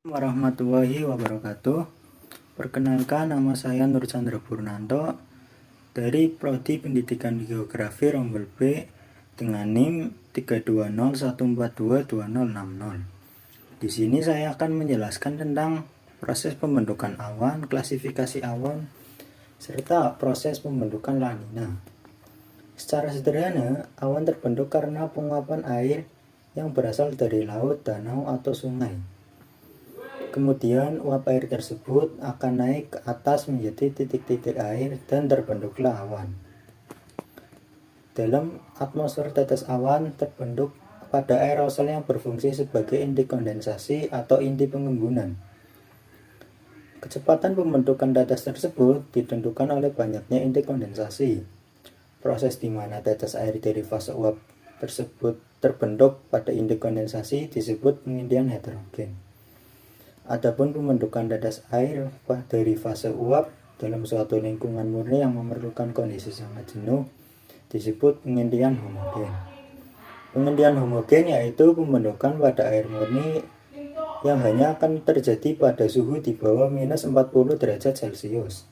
Warahmatullahi wabarakatuh. Perkenalkan, nama saya Nur Chandra Purnanto dari Prodi Pendidikan Geografi Rombel B dengan NIM 32014222060. Di sini saya akan menjelaskan tentang proses pembentukan awan, klasifikasi awan, serta proses pembentukan La Nina. Secara sederhana, awan terbentuk karena penguapan air yang berasal dari laut, danau, atau sungai. Kemudian uap air tersebut akan naik ke atas menjadi titik-titik air dan terbentuklah awan. Dalam atmosfer, tetes awan terbentuk pada aerosol yang berfungsi sebagai inti kondensasi atau inti pengembunan. Kecepatan pembentukan tetes tersebut ditentukan oleh banyaknya inti kondensasi. Proses di mana tetes air dari fase uap tersebut terbentuk pada inti kondensasi disebut pengintian heterogen. Adapun pembentukan tetes air dari fase uap dalam suatu lingkungan murni yang memerlukan kondisi sangat jenuh disebut pengintian homogen. Pengintian homogen yaitu pembentukan pada air murni yang hanya akan terjadi pada suhu di bawah minus 40 derajat Celcius.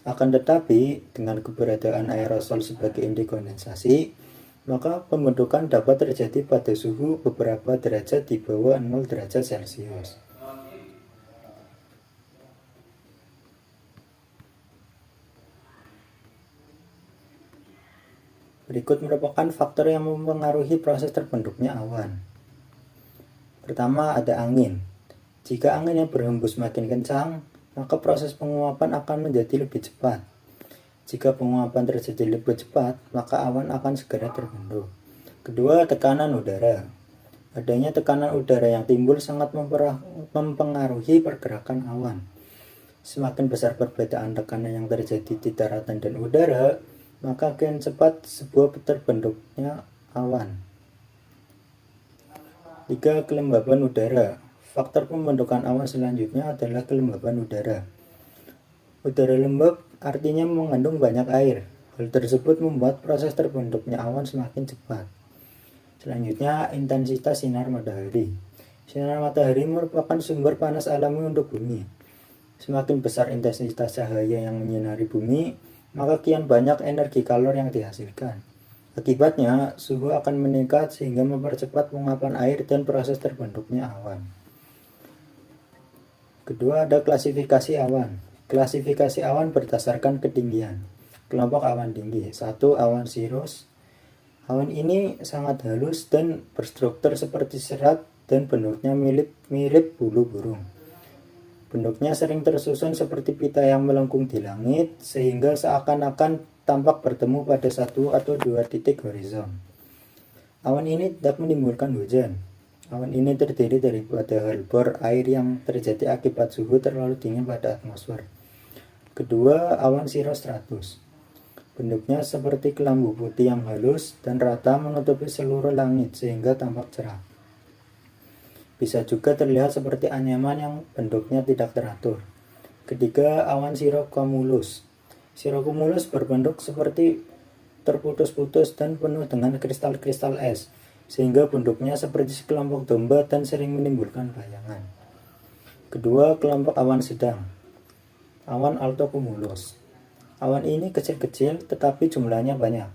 Akan tetapi, dengan keberadaan aerosol sebagai inti kondensasi, maka pembentukan dapat terjadi pada suhu beberapa derajat di bawah 0 derajat Celcius. Berikut merupakan faktor yang mempengaruhi proses terbentuknya awan. Pertama, ada angin. Jika angin yang berhembus makin kencang, maka proses penguapan akan menjadi lebih cepat. Jika penguapan terjadi lebih cepat, maka awan akan segera terbentuk. Kedua, tekanan udara. Adanya tekanan udara yang timbul sangat mempengaruhi pergerakan awan. Semakin besar perbedaan tekanan yang terjadi di daratan dan udara, maka akan cepat sebuah terbentuknya awan. 3. Kelembaban udara. Faktor pembentukan awan selanjutnya adalah kelembaban udara. Udara lembab artinya mengandung banyak air. Hal tersebut membuat proses terbentuknya awan semakin cepat. Selanjutnya, intensitas sinar matahari. Sinar matahari merupakan sumber panas alami untuk bumi. Semakin besar intensitas cahaya yang menyinari bumi, maka kian banyak energi kalor yang dihasilkan. Akibatnya, suhu akan meningkat sehingga mempercepat penguapan air dan proses terbentuknya awan. Kedua, ada klasifikasi awan. Klasifikasi awan berdasarkan ketinggian. Kelompok awan tinggi. 1. Awan cirrus. Awan ini sangat halus dan berstruktur seperti serat dan bentuknya mirip bulu burung. Bentuknya sering tersusun seperti pita yang melengkung di langit, sehingga seakan-akan tampak bertemu pada satu atau dua titik horizon. Awan ini tidak menimbulkan hujan. Awan ini terdiri daripada halbor air yang terjadi akibat suhu terlalu dingin pada atmosfer. Kedua, awan cirrostratus. Bentuknya seperti kelambu putih yang halus dan rata menutupi seluruh langit sehingga tampak cerah. Bisa juga terlihat seperti anyaman yang bentuknya tidak teratur. Ketiga, awan cirrocumulus. Cirrocumulus berbentuk seperti terputus-putus dan penuh dengan kristal-kristal es, sehingga bentuknya seperti sekelompok domba dan sering menimbulkan bayangan. Kedua, kelompok awan sedang. Awan altocumulus. Awan ini kecil-kecil tetapi jumlahnya banyak.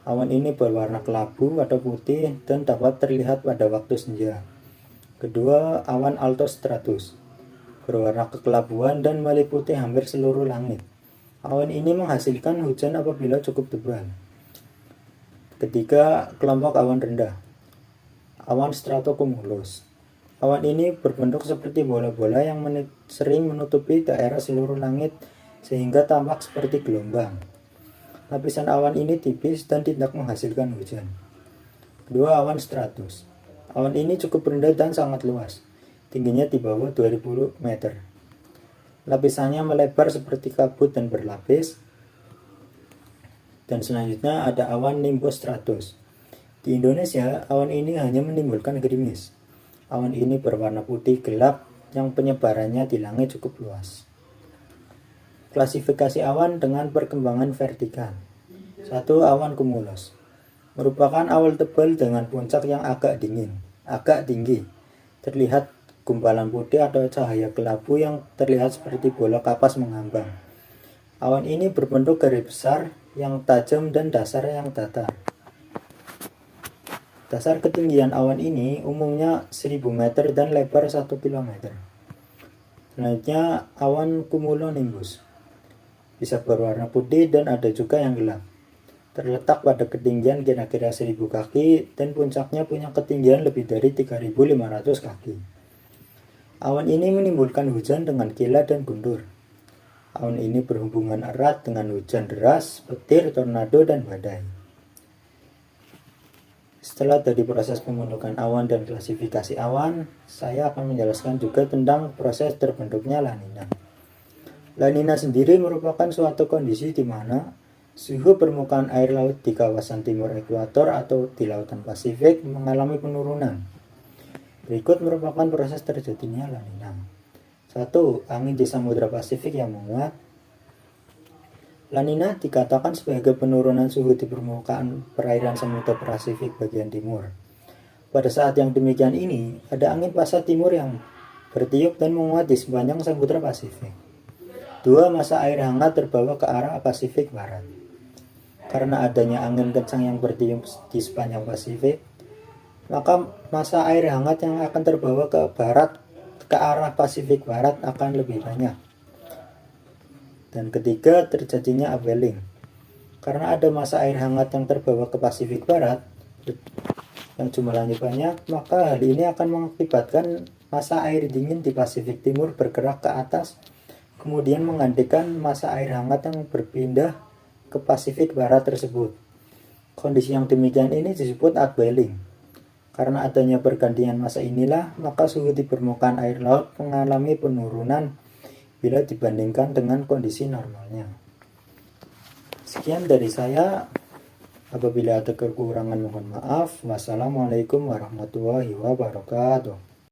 Awan ini berwarna kelabu atau putih dan dapat terlihat pada waktu senja. Kedua, awan altostratus. Berwarna kekelabuan dan meliputi hampir seluruh langit. Awan ini menghasilkan hujan apabila cukup tebal. Ketiga, kelompok awan rendah. Awan stratocumulus. Awan ini berbentuk seperti bola-bola yang sering menutupi daerah seluruh langit sehingga tampak seperti gelombang. Lapisan awan ini tipis dan tidak menghasilkan hujan. Kedua, awan stratus. Awan ini cukup rendah dan sangat luas. Tingginya di bawah 2000 meter. Lapisannya melebar seperti kabut dan berlapis. Dan selanjutnya ada awan nimbostratus. Di Indonesia, awan ini hanya menimbulkan gerimis. Awan ini berwarna putih gelap yang penyebarannya di langit cukup luas. Klasifikasi awan dengan perkembangan vertikal. 1. Awan cumulus. Merupakan awan tebal dengan puncak yang agak tinggi. Terlihat gumpalan putih atau cahaya kelabu yang terlihat seperti bola kapas mengambang. Awan ini berbentuk garis besar yang tajam dan dasarnya yang datar. Dasar ketinggian awan ini umumnya 1000 meter dan lebar 1 km. Selanjutnya awan cumulonimbus. Bisa berwarna putih dan ada juga yang gelap. Terletak pada ketinggian kira-kira 1000 kaki dan puncaknya punya ketinggian lebih dari 3500 kaki. Awan ini menimbulkan hujan dengan kilat dan guntur. Awan ini berhubungan erat dengan hujan deras, petir, tornado, dan badai. Setelah dari proses pembentukan awan dan klasifikasi awan, saya akan menjelaskan juga tentang proses terbentuknya La Nina. La Nina sendiri merupakan suatu kondisi di mana suhu permukaan air laut di kawasan timur ekuator atau di lautan Pasifik mengalami penurunan. Berikut merupakan proses terjadinya La Nina. 1. Angin di Samudra Pasifik yang menguat. La Nina dikatakan sebagai penurunan suhu di permukaan perairan Samudra Pasifik bagian timur. Pada saat yang demikian ini, ada angin pasat timur yang bertiup dan menguat di sepanjang Samudra Pasifik. 2. Massa air hangat terbawa ke arah Pasifik Barat. Karena adanya angin kencang yang bertiup di sepanjang Pasifik, maka massa air hangat yang akan terbawa ke arah Pasifik Barat akan lebih banyak. Dan ketiga, terjadinya upwelling. Karena ada massa air hangat yang terbawa ke Pasifik Barat yang jumlahnya banyak, maka hal ini akan mengakibatkan massa air dingin di Pasifik Timur bergerak ke atas, kemudian menggantikan massa air hangat yang berpindah ke Pasifik Barat tersebut. Kondisi yang demikian ini disebut upwelling. Karena adanya pergantian massa inilah, maka suhu di permukaan air laut mengalami penurunan bila dibandingkan dengan kondisi normalnya. Sekian dari saya. Apabila ada kekurangan mohon maaf. Wassalamualaikum warahmatullahi wabarakatuh.